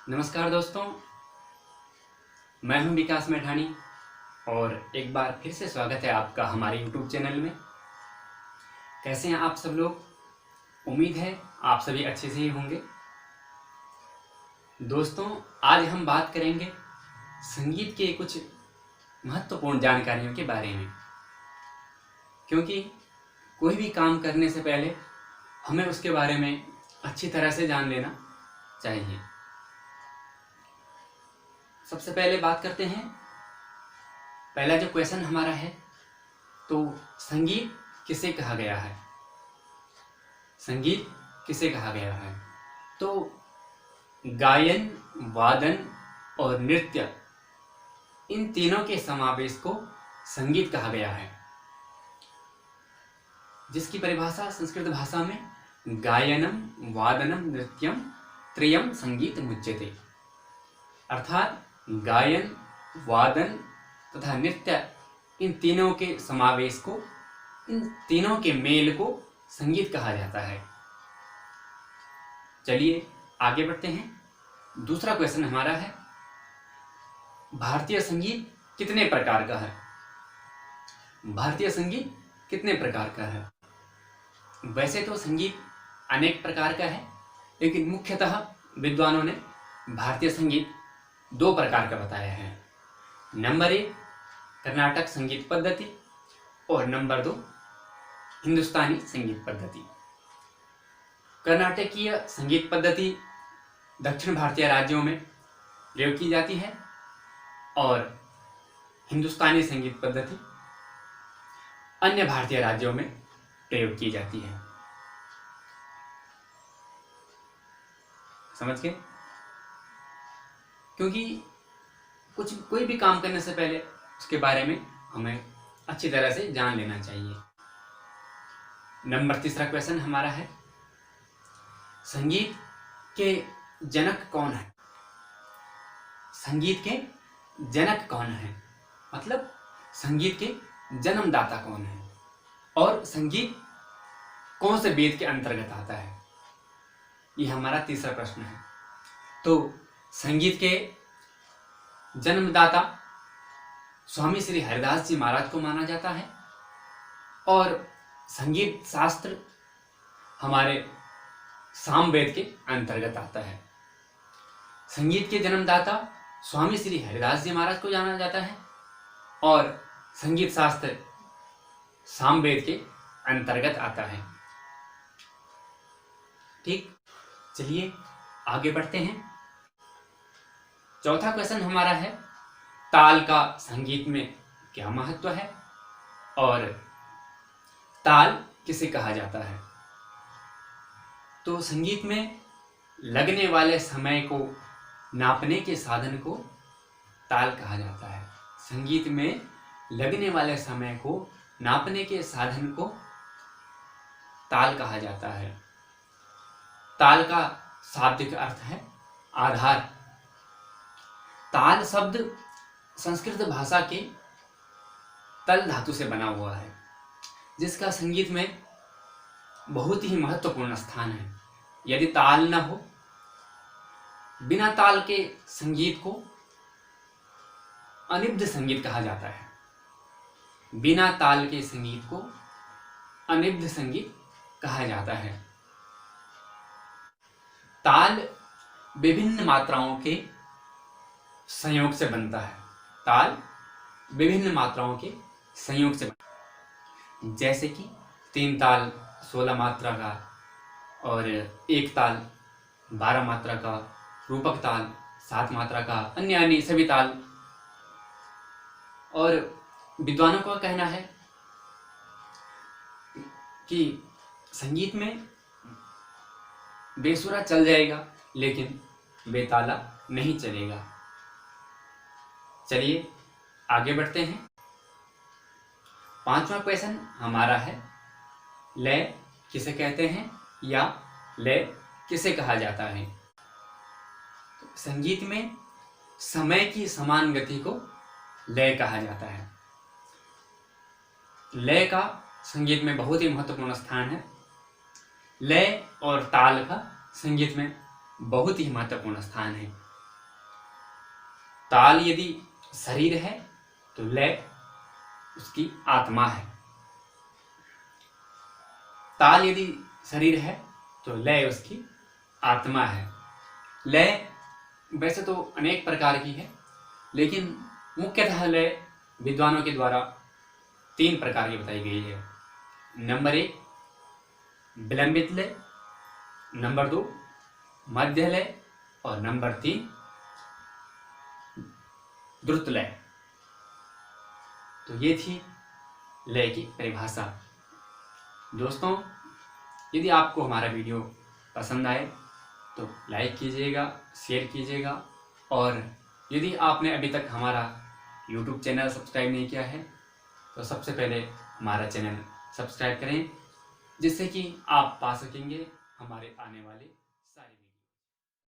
नमस्कार दोस्तों, मैं हूं विकास मैठानी और एक बार फिर से स्वागत है आपका हमारे YouTube चैनल में। कैसे हैं आप सब लोग? उम्मीद है आप सभी अच्छे से ही होंगे। दोस्तों, आज हम बात करेंगे संगीत के कुछ महत्वपूर्ण जानकारियों के बारे में, क्योंकि कोई भी काम करने से पहले हमें उसके बारे में अच्छी तरह से जान लेना चाहिए। सबसे पहले बात करते हैं, पहला जो क्वेश्चन हमारा है, तो संगीत किसे कहा गया है? संगीत किसे कहा गया है? तो गायन, वादन और नृत्य, इन तीनों के समावेश को संगीत कहा गया है, जिसकी परिभाषा संस्कृत भाषा में गायनम, वादनम, नृत्यम त्रयम संगीत मुच्यते, अर्थात गायन, वादन तथा नृत्य, इन तीनों के समावेश को, इन तीनों के मेल को संगीत कहा जाता है। चलिए आगे बढ़ते हैं। दूसरा क्वेश्चन हमारा है, भारतीय संगीत कितने प्रकार का है? भारतीय संगीत कितने प्रकार का है? वैसे तो संगीत अनेक प्रकार का है, लेकिन मुख्यतः विद्वानों ने भारतीय संगीत दो प्रकार का बताया है। नंबर 1 कर्नाटक संगीत पद्धति और नंबर 2 हिंदुस्तानी संगीत पद्धति। कर्नाटकीय संगीत पद्धति दक्षिण भारतीय राज्यों में प्रयोग की जाती है और हिंदुस्तानी संगीत पद्धति अन्य भारतीय राज्यों में प्रयोग की जाती है। समझ गए? क्योंकि कोई भी काम करने से पहले उसके बारे में हमें अच्छी तरह से जान लेना चाहिए। नंबर 3 क्वेश्चन हमारा है, संगीत के जनक कौन है? संगीत के जनक कौन है, मतलब संगीत के जन्मदाता कौन है, और संगीत कौन से वेद के अंतर्गत आता है? ये हमारा तीसरा प्रश्न है। तो संगीत के जन्मदाता स्वामी श्री हरिदास जी महाराज को माना जाता है और संगीत शास्त्र हमारे सामवेद के अंतर्गत आता है। संगीत के जन्मदाता स्वामी श्री हरिदास जी महाराज को जाना जाता है और संगीत शास्त्र सामवेद के अंतर्गत आता है। ठीक, चलिए आगे बढ़ते हैं। चौथा क्वेश्चन हमारा है, ताल का संगीत में क्या महत्व है और ताल किसे कहा जाता है? तो संगीत में लगने वाले समय को नापने के साधन को ताल कहा जाता है। संगीत में लगने वाले समय को नापने के साधन को ताल कहा जाता है। ताल का शाब्दिक अर्थ है आधार। ताल शब्द संस्कृत भाषा के तल धातु से बना हुआ है, जिसका संगीत में बहुत ही महत्वपूर्ण स्थान है। यदि ताल न हो, बिना ताल के संगीत को अनिब्ध संगीत कहा जाता है। बिना ताल के संगीत को अनिब्ध संगीत कहा जाता है। ताल विभिन्न मात्राओं के संयोग से बनता है। ताल विभिन्न मात्राओं के संयोग से बनता है, जैसे कि 3 ताल 16 मात्रा का और 1 ताल 12 मात्रा का, रूपक ताल 7 मात्रा का, अन्य सभी ताल। और विद्वानों का कहना है कि संगीत में बेसुरा चल जाएगा, लेकिन बेताला नहीं चलेगा। चलिए आगे बढ़ते हैं। 5वां क्वेश्चन हमारा है, लय किसे कहते हैं या लय किसे कहा जाता है? तो संगीत में समय की समान गति को लय कहा जाता है। लय का संगीत में बहुत ही महत्वपूर्ण स्थान है। लय और ताल का संगीत में बहुत ही महत्वपूर्ण स्थान है। ताल यदि शरीर है तो लय उसकी आत्मा है। ताल यदि शरीर है तो लय उसकी आत्मा है। लय वैसे तो अनेक प्रकार की है, लेकिन मुख्यतः लय विद्वानों के द्वारा 3 प्रकार की बताई गई है। नंबर 1 विलंबित लय, नंबर 2 मध्य लय और नंबर 3 द्रुत लय। तो ये थी लय की परिभाषा। दोस्तों, यदि आपको हमारा वीडियो पसंद आए तो लाइक कीजिएगा, शेयर कीजिएगा, और यदि आपने अभी तक हमारा YouTube चैनल सब्सक्राइब नहीं किया है तो सबसे पहले हमारा चैनल सब्सक्राइब करें, जिससे कि आप पा सकेंगे हमारे आने वाले सारे